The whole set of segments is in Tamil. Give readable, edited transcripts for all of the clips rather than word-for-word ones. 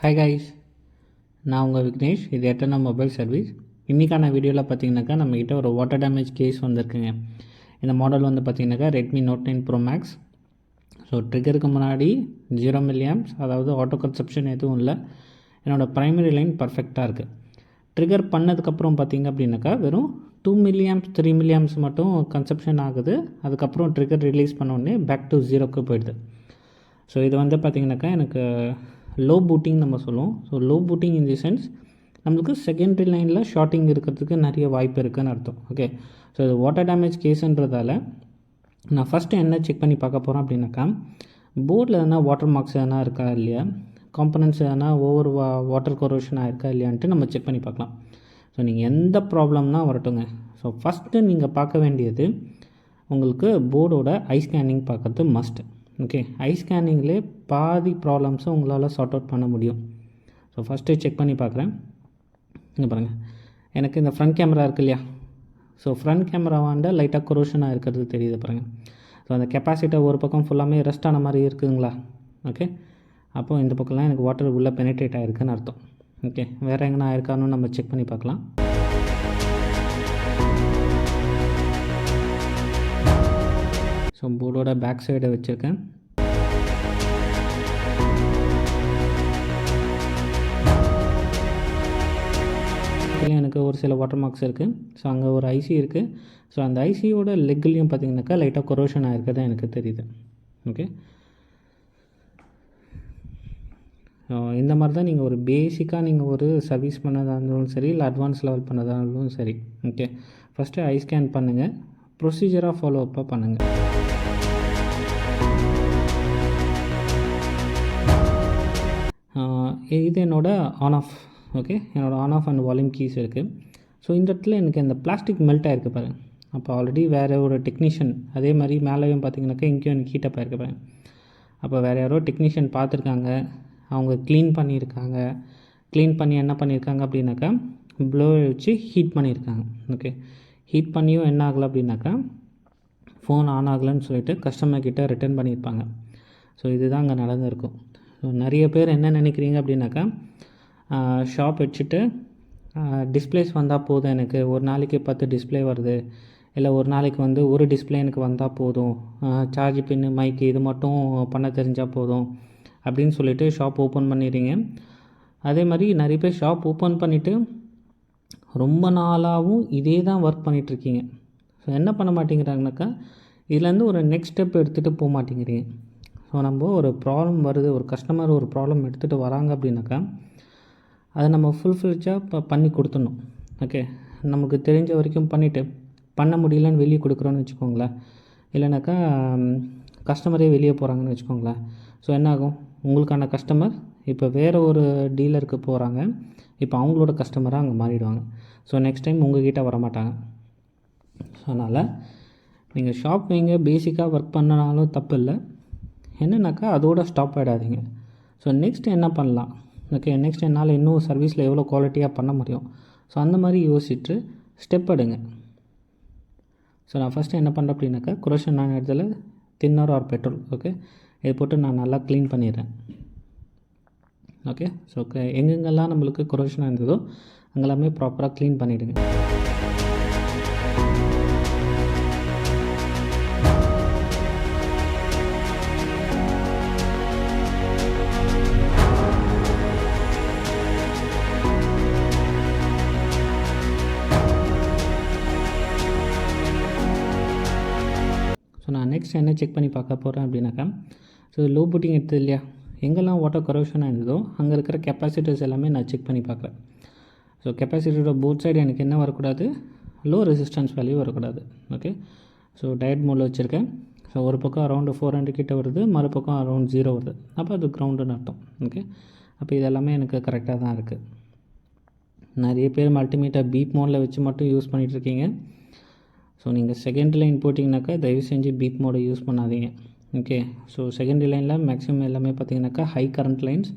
ஹாய் கைஸ், நான் உங்கள் விக்னேஷ். இது எட்டனா மொபைல் சர்வீஸ். இன்றைக்கான வீடியோவில் பார்த்தீங்கன்னாக்கா நம்மக்கிட்ட ஒரு வாட்டர் டேமேஜ் கேஸ் வந்திருக்குங்க. இந்த மாடல் வந்து பார்த்திங்கனாக்கா Redmi note 9 pro max. So ட்ரிகருக்கு முன்னாடி 0 மில்லியாம்ஸ், அதாவது ஆட்டோ கன்சப்ஷன் எதுவும் இல்லை. என்னோடய ப்ரைமரி லைன் பர்ஃபெக்டாக இருக்குது. ட்ரிகர் பண்ணதுக்கப்புறம் பார்த்திங்க அப்படின்னாக்கா வெறும் 2 மில்லியாம்ஸ் 3 மில்லியாம்ஸ் மட்டும் கன்சப்ஷன் ஆகுது. அதுக்கப்புறம் ட்ரிகர் ரிலீஸ் பண்ணோடனே பேக் டு 0க்கு போயிடுது. ஸோ இது வந்து பார்த்திங்கனாக்கா எனக்கு லோ பூட்டிங் நம்ம சொல்லுவோம். So low booting in the sense நம்மளுக்கு செகண்டரி லைனில் ஷார்ட்டிங் இருக்கிறதுக்கு நிறைய வாய்ப்பு இருக்குதுன்னு அர்த்தம். ஓகே, ஸோ இது வாட்டர் டேமேஜ் கேஸுன்றதால நான் ஃபஸ்ட்டு என்ன செக் பண்ணி பார்க்க போகிறேன் அப்படின்னாக்கா, போர்டில் எதனா வாட்டர் மார்க்ஸ் எதனா இருக்கா இல்லையா, காம்பனன்ட்ஸ் எதனா ஓவர் வாட்டர் கொரோஷன் ஆகிருக்கா இல்லையான்ட்டு நம்ம செக் பண்ணி பார்க்கலாம். ஸோ நீங்கள் எந்த ப்ராப்ளம்னா வரட்டுங்க. ஸோ ஃபஸ்ட்டு நீங்கள் பார்க்க வேண்டியது உங்களுக்கு போர்டோட ஐ ஸ்கேனிங் பார்க்குறது மஸ்ட். ஓகே, ஐ ஸ்கேனிங்லேயே பாதி ப்ராப்ளம்ஸை உங்களால் சார்ட் அவுட் பண்ண முடியும். ஸோ ஃபஸ்ட்டு செக் பண்ணி பார்க்குறேன். இங்கே பாருங்கள், எனக்கு இந்த ஃப்ரண்ட் கேமரா இருக்குது இல்லையா, ஸோ ஃப்ரண்ட் கேமராவாண்ட லைட்டாக கொரோஷனாக இருக்கிறது தெரியுது பாருங்கள். ஸோ அந்த கெப்பாசிட்டர் ஒரு பக்கம் ஃபுல்லாமே ரெஸ்ட் ஆன மாதிரி இருக்குதுங்களா. ஓகே, அப்போது இந்த பக்கம்லாம் எனக்கு வாட்டர் உள்ளே பெனிட்ரேட் ஆகிருக்குன்னு அர்த்தம். ஓகே, வேறு எங்கன்னா ஆயிருக்கான்னு நம்ம செக் பண்ணி பார்க்கலாம். ஸோ போர்டோட பேக் சைடை வச்சுருக்கேன். எனக்கு ஒரு சில வாட்டர் மார்க்ஸ் இருக்குது. ஸோ அங்கே ஒரு ஐசி இருக்குது. ஸோ அந்த ஐசியோட லெக்லேயும் பார்த்திங்கனாக்கா லைட்டாக கொரோஷன் ஆகிருக்கிறது எனக்கு தெரியுது. ஓகே, இந்த மாதிரி தான் நீங்கள் ஒரு பேசிக்காக நீங்கள் ஒரு சர்வீஸ் பண்ணதாக இருந்தாலும் சரி, இல்லை அட்வான்ஸ் லெவல் பண்ணதாக இருந்தாலும் சரி. ஓகே, ஃபஸ்ட்டு ஐ ஸ்கேன் பண்ணுங்கள், ப்ரொசீஜராக ஃபாலோ அப்பாக பண்ணுங்கள். இது என்னோடய ஆன் ஆஃப். ஓகே, என்னோடய on off and volume keys இருக்குது. ஸோ இந்த இடத்துல எனக்கு இந்த பிளாஸ்டிக் மெல்ட் ஆகிருக்கு பாருங்க. அப்போ ஆல்ரெடி வேறு ஒரு டெக்னீஷியன் அதே மாதிரி மேலேயும் பார்த்திங்கனாக்கா இங்கேயும் எனக்கு ஹீட்டப் ஆகிருக்கு பாருங்க. அப்போ வேறு யாரோ டெக்னீஷியன் பார்த்துருக்காங்க, அவங்க க்ளீன் பண்ணியிருக்காங்க. க்ளீன் பண்ணி என்ன பண்ணியிருக்காங்க அப்படின்னாக்கா ப்ளோவை வச்சு ஹீட் பண்ணியிருக்காங்க. ஓகே, ஹீட் பண்ணியும் என்ன ஆகலை அப்படின்னாக்கா ஃபோன் ஆன் ஆகலைன்னு சொல்லிட்டு கஸ்டமர்கிட்ட ரிட்டர்ன் பண்ணியிருப்பாங்க. ஸோ இதுதான் அங்கே நடந்திருக்கும். ஸோ நிறைய பேர் என்ன நினைக்கிறீங்க அப்படின்னாக்கா, ஷாப் வச்சுட்டு டிஸ்பிளேஸ் வந்தால் போதும், எனக்கு ஒரு நாளைக்கு 10 டிஸ்பிளே வருது, இல்லை ஒரு நாளைக்கு வந்து ஒரு டிஸ்பிளே எனக்கு வந்தால் போதும், சார்ஜ் பின்னு மைக்கு இது மட்டும் பண்ண தெரிஞ்சால் போதும் அப்படின்னு சொல்லிவிட்டு ஷாப் ஓப்பன் பண்ணிடுறீங்க. அதே மாதிரி நிறைய பேர் ஷாப் ஓப்பன் பண்ணிவிட்டு ரொம்ப நாளாகவும் இதே தான் ஒர்க் பண்ணிகிட்ருக்கீங்க. ஸோ என்ன பண்ண மாட்டேங்கிறாங்கனாக்கா, இதுலேருந்து ஒரு நெக்ஸ்ட் ஸ்டெப் எடுத்துகிட்டு போக மாட்டேங்கிறீங்க. ஸோ நம்ம ஒரு ப்ராப்ளம் வருது, ஒரு கஸ்டமர் ஒரு ப்ராப்ளம் எடுத்துகிட்டு வராங்க அப்படின்னாக்கா அதை நம்ம ஃபுல்ஃபில்ஜாக பண்ணி கொடுத்துடணும். ஓகே, நமக்கு தெரிஞ்ச வரைக்கும் பண்ணிவிட்டு பண்ண முடியலன்னு வெளியே கொடுக்குறோன்னு வச்சுக்கோங்களேன், இல்லைனாக்கா கஸ்டமரே வெளியே போகிறாங்கன்னு வச்சுக்கோங்களேன். ஸோ என்ன ஆகும், உங்களுக்கான கஸ்டமர் இப்போ வேறு ஒரு டீலருக்கு போகிறாங்க, இப்போ அவங்களோட கஸ்டமராக அங்கே மாறிடுவாங்க. ஸோ நெக்ஸ்ட் டைம் உங்கள்கிட்ட வரமாட்டாங்க. ஸோ அதனால் நீங்கள் ஷாப் வைங்க, பேசிக்காக ஒர்க் பண்ணனாலும் தப்பு இல்லை. என்னன்னாக்கா அதோட ஸ்டாப் ஆகிடாதீங்க. ஸோ நெக்ஸ்ட் என்ன பண்ணலாம், ஓகே, நெக்ஸ்ட் என்னால் இன்னும் சர்வீஸில் எவ்வளோ குவாலிட்டியாக பண்ண முடியும், ஸோ அந்த மாதிரி யோசிச்சுட்டு ஸ்டெப் எடுங்க. ஸோ நான் ஃபஸ்ட்டு என்ன பண்ணுறேன் அப்படின்னாக்கா, கொரோஷன் ஆன இடத்துல தின்னர் ஆர் பெட்ரோல், ஓகே, இதை போட்டு நான் நல்லா க்ளீன் பண்ணிடுறேன். ஓகே, ஸோ எங்கெங்கெல்லாம் நம்மளுக்கு கொரோஷனாக இருந்ததோ அங்கெல்லாமே ப்ராப்பராக க்ளீன் பண்ணிவிடுங்க. ஸோ நான் நெக்ஸ்ட் என்ன செக் பண்ணி பார்க்க போகிறேன் அப்படின்னாக்கா, ஸோ லோ பூட்டிங் எடுத்தது இல்லையா, எங்கெல்லாம் வாட்டர் கரோஷனாக இருந்ததோ அங்கே இருக்கிற கெப்பாசிட்டர்ஸ் எல்லாமே நான் செக் பண்ணி பார்க்குறேன். ஸோ கெப்பாசிட்டரோட போத் சைடு எனக்கு என்ன வரக்கூடாது, லோ ரெசிஸ்டன்ஸ் வேல்யூ வரக்கூடாது. ஓகே, ஸோ டயட் மோடில் வச்சுருக்கேன். ஸோ ஒரு பக்கம் அரௌண்டு 400 கிட்ட வருது, மறுபக்கம் அரௌண்ட் 0 வருது, அப்போ அது கிரவுண்டுன்னு அர்த்தம். ஓகே, அப்போ இதெல்லாமே எனக்கு கரெக்டாக தான் இருக்குது. நிறைய பேர் மல்டிமீட்டர் பீப் மோடில் வச்சு மட்டும் யூஸ் பண்ணிகிட்ருக்கீங்க. ஸோ நீங்கள் செகண்டரி லைன் போட்டிங்கனாக்கா தயவு செஞ்சு பீப் மோடை யூஸ் பண்ணாதீங்க. ஓகே, ஸோ செகண்டரி லைனில் மேக்ஸிமம் எல்லாமே பார்த்தீங்கன்னாக்கா ஹை கரண்ட் லைன்ஸ்.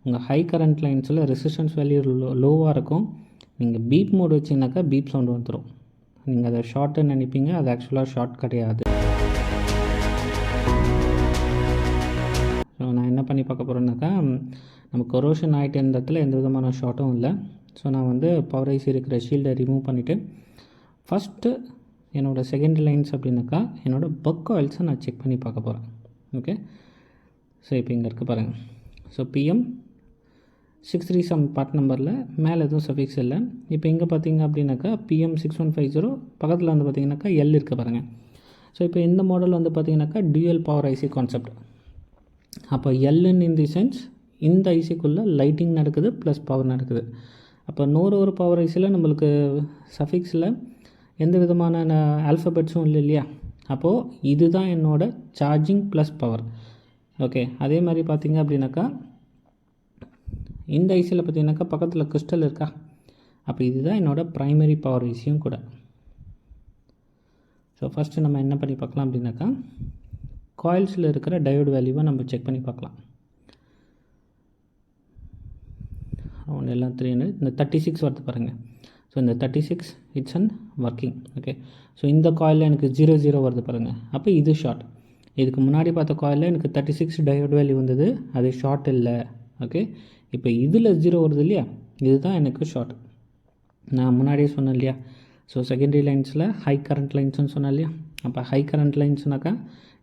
உங்கள் ஹை கரண்ட் லைன்ஸில் ரெசிஸ்டன்ஸ் வேல்யூ லோவாக இருக்கும். நீங்கள் பீப் மோடு வச்சிங்கனாக்கா பீப் சவுண்டு வந்துடும். நீங்கள் அதை ஷார்ட்டுன்னு நினைப்பீங்க, அது ஆக்சுவலாக ஷார்ட் கிடையாது. ஸோ நான் என்ன பண்ணி பார்க்க போகிறேன்னாக்கா, நம்ம கொரோஷன் ஆகிட்டு இந்த இடத்துல எந்த விதமான ஷார்ட்டும் இல்லை. ஸோ நான் வந்து பவர் ஐசி இருக்கிற ஷீல்டை ரிமூவ் பண்ணிவிட்டு ஃபஸ்ட்டு என்னோடய செகண்ட் லைன்ஸ் அப்படின்னாக்கா என்னோடய பக் ஆயில்ஸை நான் செக் பண்ணி பார்க்க போகிறேன். ஓகே, ஸோ இப்போ இங்கே இருக்குது பாருங்கள். ஸோ PM 637 பார்ட் நம்பரில் மேலே எதுவும் சஃபிக்ஸ் இல்லை. இப்போ இங்கே பார்த்தீங்க அப்படின்னாக்கா PM 6150 பக்கத்தில் வந்து பார்த்திங்கனாக்கா L இருக்குது பாருங்கள். ஸோ இப்போ இந்த மாடல் வந்து பார்த்திங்கனாக்கா டியூயல் பவர் ஐசி கான்செப்ட். அப்போ Lன்னு இன் தி சென்ஸ் இந்த ஐசிக்குள்ளே லைட்டிங் நடக்குது ப்ளஸ் பவர் நடக்குது. அப்போ ஒரு பவர் ஐசியில் நம்மளுக்கு சஃபிக்ஸில் எந்த விதமான ஆல்ஃபபெட்ஸும் இல்லை இல்லையா. அப்போது இதுதான் என்னோடய சார்ஜிங் ப்ளஸ் பவர். ஓகே, அதே மாதிரி பார்த்திங்க அப்படின்னாக்கா இந்த ஐசியில் பார்த்திங்கனாக்கா பக்கத்தில் கிறிஸ்டல் இருக்கா. அப்போ இதுதான் என்னோடய ப்ரைமரி பவர் ஐசியும் கூட. ஸோ ஃபஸ்ட்டு நம்ம என்ன பண்ணி பார்க்கலாம் அப்படின்னாக்கா காயில்ஸில் இருக்கிற டயோடு வேல்யூவை நம்ம செக் பண்ணி பார்க்கலாம். ஒன்று எல்லாம் 300 இந்த 36 வருது பாருங்கள். ஸோ இந்த 36 it's and working. Okay, so இந்த காயிலில் எனக்கு 00 வருது பாருங்கள். அப்போ இது ஷார்ட். இதுக்கு முன்னாடி பார்த்த காயிலில் எனக்கு 36 டயோடு வேல்யூ வந்தது, அது ஷார்ட் இல்லை. ஓகே, இப்போ இதில் 0 வருது இல்லையா, இதுதான் எனக்கு ஷார்ட். நான் முன்னாடியே சொன்னேன் இல்லையா. ஸோ செகண்டரி லைன்ஸில் ஹை கரண்ட் லைன்ஸ்னு சொன்னேன் இல்லையா. அப்போ ஹை கரண்ட் லைன்ஸ்னாக்கா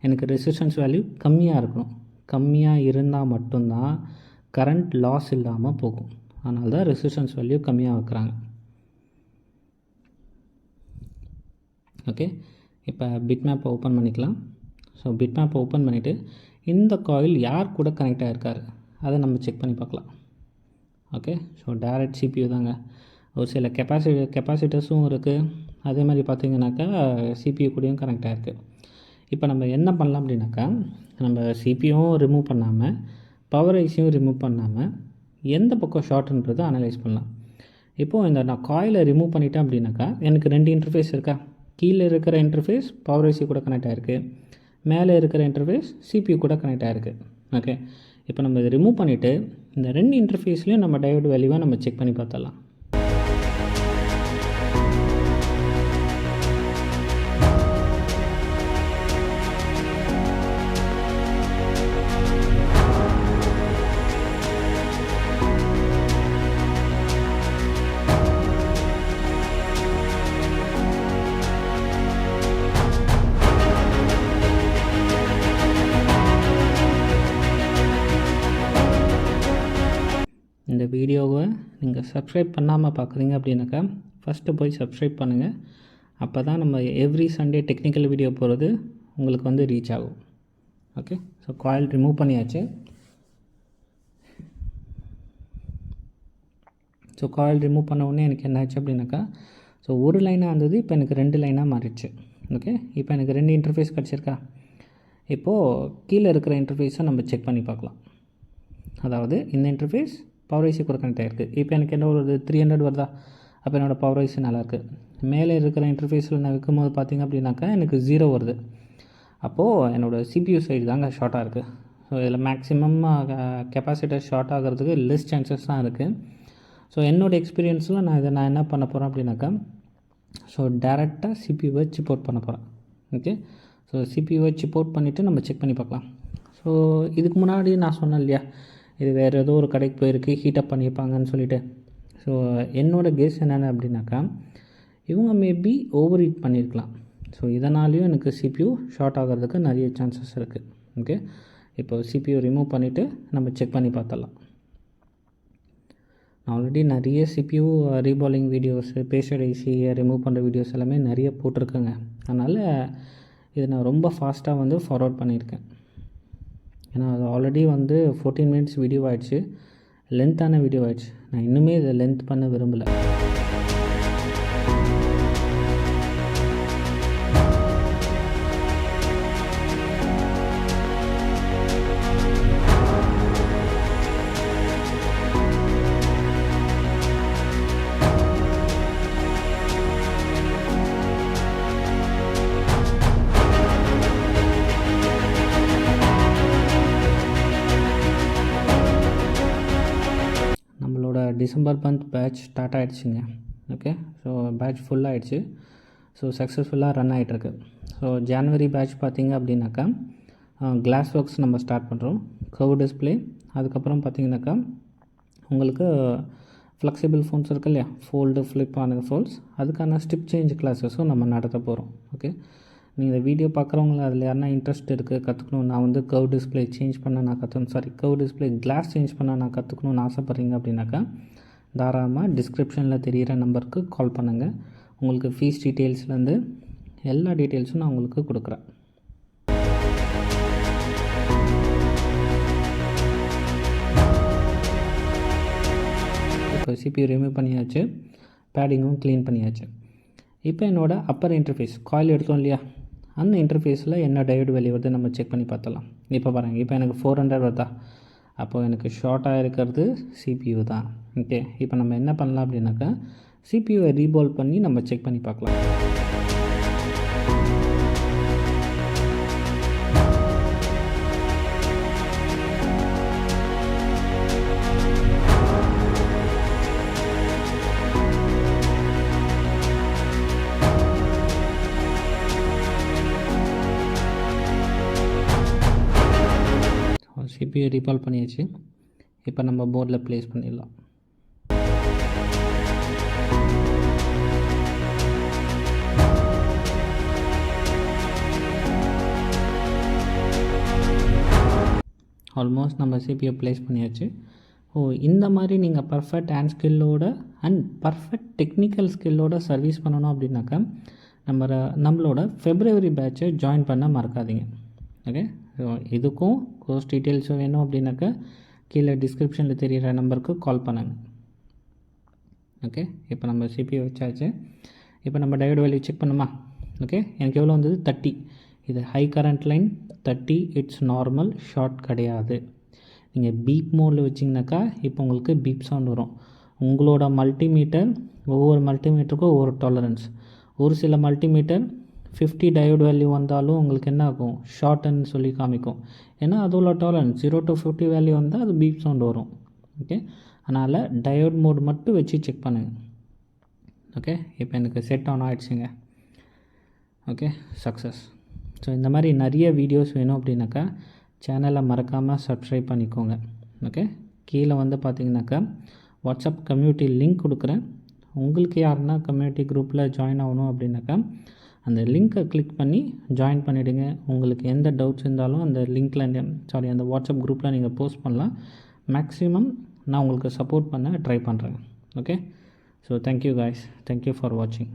எனக்கு ரெசிஸ்டன்ஸ் வேல்யூ கம்மியாக இருக்கணும். கம்மியாக இருந்தால் மட்டும்தான் கரண்ட் லாஸ் இல்லாமல் போகும். அதனால தான் ரெசிஸ்டன்ஸ் வேல்யூ கம்மியாக வைக்கிறாங்க. ஓகே, இப்போ பிட் மேப்பை ஓப்பன் பண்ணிக்கலாம். ஸோ பிட் மேப்பை ஓப்பன் பண்ணிவிட்டு இந்த காயில் யார் கூட கனெக்ட் ஆகிருக்காரு அதை நம்ம செக் பண்ணி பார்க்கலாம். ஓகே, ஸோ டைரக்ட் CPU தாங்க. ஒரு சில கெப்பாசிட்டர்ஸும் இருக்குது. அதே மாதிரி பார்த்திங்கனாக்கா CPU கூடயும் கனெக்ட் ஆகிருக்கு. இப்போ நம்ம என்ன பண்ணலாம் அப்படின்னாக்கா நம்ம CPUவும் ரிமூவ் பண்ணாமல் பவர் ஐசியும் ரிமூவ் பண்ணாமல் எந்த பக்கம் ஷார்ட்ன்றதை அனலைஸ் பண்ணலாம். இப்போது இந்த நான் காயிலை ரிமூவ் பண்ணிட்டேன் அப்படின்னாக்கா எனக்கு 2 இன்டர்ஃபேஸ் இருக்கா. கீழே இருக்கிற இன்டர்ஃபேஸ் பவர் ஐசி கூட கனெக்ட் ஆகிருக்கு, மேலே இருக்கிற இன்டர்ஃபேஸ் CPU கூட கனெக்ட் ஆகிருக்கு. ஓகே, இப்போ நம்ம இதை ரிமூவ் பண்ணிவிட்டு இந்த 2 இன்டர்ஃபேஸ்லேயும் நம்ம டயோடு வேல்யூவை நம்ம செக் பண்ணி பார்த்துடலாம். இந்த வீடியோவை நீங்கள் சப்ஸ்கிரைப் பண்ணாமல் பார்க்குறீங்க அப்படின்னாக்கா ஃபஸ்ட்டு போய் சப்ஸ்கிரைப் பண்ணுங்கள். அப்போ தான் நம்ம எவ்ரி சண்டே டெக்னிக்கல் வீடியோ போகிறது உங்களுக்கு வந்து ரீச் ஆகும். ஓகே, ஸோ காயில் ரிமூவ் பண்ணியாச்சு. ஸோ காயில் ரிமூவ் பண்ண உடனே எனக்கு என்ன ஆச்சு அப்படின்னாக்கா ஸோ ஒரு லைனாக இருந்தது, இப்போ எனக்கு 2 லைனாக மாறிடுச்சு. ஓகே, இப்போ எனக்கு 2 இன்டர்ஃபேஸ் கிடச்சிருக்கா. இப்போது கீழே இருக்கிற இன்டர்ஃபேஸை நம்ம செக் பண்ணி பார்க்கலாம். அதாவது இந்த இன்டர்ஃபேஸ் பவர் ஐசி கூட கனெக்ட் ஆகிருக்கு. இப்போ எனக்கு என்ன வருது, 300 வருதா. அப்போ என்னோடய பவர் ஐசி நல்லாயிருக்கு. மேலே இருக்கிற இன்டர்ஃபேஸில் நான் வைக்கும்போது பார்த்திங்க அப்படின்னாக்கா எனக்கு 0 வருது. அப்போது என்னோடய CPU சைடு தாங்க ஷார்ட்டாக இருக்குது. ஸோ இதில் மேக்ஸிமம் கெப்பாசிட்டர் ஷார்ட் ஆகிறதுக்கு லெஸ் சான்சஸ் தான் இருக்குது. ஸோ என்னோடய எக்ஸ்பீரியன்ஸில் நான் என்ன பண்ண போகிறேன் அப்படின்னாக்கா ஸோ டேரெக்டாக CPU வச்சு போர்ட் பண்ண போகிறேன். ஓகே, ஸோ CPU வச்சு போர்ட் பண்ணிவிட்டு நம்ம செக் பண்ணி பார்க்கலாம். ஸோ இதுக்கு முன்னாடி நான் சொன்னேன் இல்லையா, இது வேறு ஏதோ ஒரு கடைக்கு போயிருக்கு, ஹீட்டப் பண்ணியிருப்பாங்கன்னு சொல்லிவிட்டு. ஸோ என்னோடய கெஸ் என்னென்ன அப்படின்னாக்கா இவங்க மேபி ஓவர் ஹீட் பண்ணியிருக்கலாம். ஸோ இதனாலேயும் எனக்கு CPU ஷார்ட் ஆகிறதுக்கு நிறைய சான்சஸ் இருக்குது. ஓகே, இப்போ CPU ரிமூவ் பண்ணிவிட்டு நம்ம செக் பண்ணி பார்த்தலாம். நான் ஆல்ரெடி நிறைய CPU reballing videos, pasted IC remove பண்ணுற வீடியோஸ் எல்லாமே நிறைய போட்டிருக்கேங்க. அதனால் இதை நான் ரொம்ப ஃபாஸ்ட்டாக வந்து ஃபார்வர்ட் பண்ணியிருக்கேன். ஏன்னா அது ஆல்ரெடி வந்து 14 மினிட்ஸ் வீடியோ ஆகிடுச்சு, லென்த்தான வீடியோ ஆகிடுச்சு. நான் இன்னுமே இதை லென்த் பண்ண விரும்பலை. டிசம்பர் மந்த் பேட்ச் ஸ்டார்ட் ஆகிடுச்சிங்க. ஓகே, ஸோ பேட்ச் ஃபுல் ஆகிடுச்சு. ஸோ சக்ஸஸ்ஃபுல்லாக ரன் ஆகிட்டுருக்கு. ஸோ ஜனவரி பேட்ச் பார்த்திங்க அப்படின்னாக்கா கிளாஸ் ஒர்க்ஸ் நம்ம ஸ்டார்ட் பண்ணுறோம். கர்வ் டிஸ்பிளே, அதுக்கப்புறம் பார்த்தீங்கன்னாக்கா உங்களுக்கு ஃப்ளெக்சிபிள் ஃபோன்ஸ் இருக்குது இல்லையா, ஃபோல்டு ஃப்ளிப் ஆன ஃபோல்ஸ், அதுக்கான ஸ்டிப் சேஞ்ச் கிளாஸஸும் நம்ம நடத்த போகிறோம். ஓகே, நீங்கள் இந்த வீடியோ பார்க்குறவங்கள அதில் யாருனா இன்ட்ரெஸ்ட் இருக்குது கற்றுக்கணும், நான் வந்து கர்வ் டிஸ்பிளே சேஞ்ச் பண்ண நான் கர்வ் டிஸ்பிளே கிளாஸ் சேஞ்ச் பண்ண நான் கற்றுக்கணும்னு ஆசைப்பட்றீங்க அப்படின்னாக்கா தாராளமாக டிஸ்கிரிப்ஷனில் தெரிகிற நம்பருக்கு கால் பண்ணுங்கள். உங்களுக்கு ஃபீஸ் டீட்டெயில்ஸ்லேருந்து எல்லா டீட்டெயில்ஸும் நான் உங்களுக்கு கொடுக்குறேன். இப்போ CPU ரிமூவ் பண்ணியாச்சு, பேடிங்கும் க்ளீன் பண்ணியாச்சு. இப்போ என்னோடய அப்பர் இன்டர்ஃபேஸ் காயில் எடுத்தோம் இல்லையா, அந்த இன்டர்ஃபேஸில் என்ன டயோடு வேல்யூ வருது நம்ம செக் பண்ணி பார்த்தலாம். இப்போ பாருங்கள், இப்போ எனக்கு 400 வருதா, அப்போது எனக்கு ஷார்ட்டாக இருக்கிறது CPU தான். ஓகே, இப்போ நம்ம என்ன பண்ணலாம் அப்படின்னாக்கா CPUவை ரீபால் பண்ணி நம்ம செக் பண்ணி பார்க்கலாம். CPU ரீபால் பண்ணியாச்சு. இப்போ நம்ம போர்டில் ப்ளேஸ் பண்ணிடலாம். ஆல்மோஸ்ட் நம்ம CPU ப்ளேஸ் பண்ணியாச்சு. இந்த மாதிரி நீங்கள் பர்ஃபெக்ட் ஹேண்ட் ஸ்கில்லோட அண்ட் பர்ஃபெக்ட் டெக்னிக்கல் ஸ்கில்லோட சர்வீஸ் பண்ணணும் அப்படின்னாக்கா நம்மளோட ஃபெப்ரவரி பேட்சை ஜாயின் பண்ண மறக்காதீங்க. ஓகே, ஸோ இதுக்கும் கோர்ஸ் டீட்டெயில்ஸும் வேணும் அப்படின்னாக்கா கீழே டிஸ்கிரிப்ஷனில் தெரிகிற நம்பருக்கு கால் பண்ணுங்கள். ஓகே, இப்போ நம்ம CPU வச்சாச்சு. இப்போ நம்ம டயோடு வேல்யூ செக் பண்ணுமா? ஓகே, எனக்கு எவ்வளோ வந்தது? 30. இது high current line 30, it's normal, short கிடையாது. நீங்கள் பீப் மோடில் வச்சிங்கனாக்கா இப்போ உங்களுக்கு பீப் சவுண்ட் வரும். உங்களோட மல்டிமீட்டர் ஒவ்வொரு மல்டிமீட்டருக்கும் ஒவ்வொரு டாலரன்ஸ். ஒரு சில மல்டிமீட்டர் 50 டயோடு வேல்யூ வந்தாலும் உங்களுக்கு என்ன ஆகும்? ஷார்ட்னு சொல்லி காமிக்கும். ஏன்னா அதோட டாலரன்ஸ் 0 to 50 வேல்யூ வந்தால் அது பீப் சவுண்ட் வரும். ஓகே, அதனால் டயோட் மோட் மட்டும் வச்சு செக் பண்ணுங்கள். ஓகே, இப்போ எனக்கு செட் ஆன் ஆகிடுச்சுங்க. Okay, success. ஸோ இந்த மாதிரி நிறைய வீடியோஸ் வேணும் அப்படின்னாக்கா சேனலை மறக்காமல் சப்ஸ்கிரைப் பண்ணிக்கோங்க. ஓகே, கீழே வந்து பார்த்தீங்கன்னாக்கா வாட்ஸ்அப் கம்யூனிட்டி லிங்க் கொடுக்குறேன். உங்களுக்கு யாருன்னா கம்யூனிட்டி குரூப்பில் ஜாயின் ஆகணும் அப்படின்னாக்கா அந்த லிங்க்கை கிளிக் பண்ணி ஜாயின் பண்ணிவிடுங்க. உங்களுக்கு எந்த டவுட்ஸ் இருந்தாலும் அந்த லிங்க்கில் அந்த வாட்ஸ்அப் குரூப்பில் நீங்கள் போஸ்ட் பண்ணலாம். மேக்ஸிமம் நான் உங்களுக்கு சப்போர்ட் பண்ண ட்ரை பண்ணுறேன். Okay, so thank you guys, thank you for வாட்சிங்.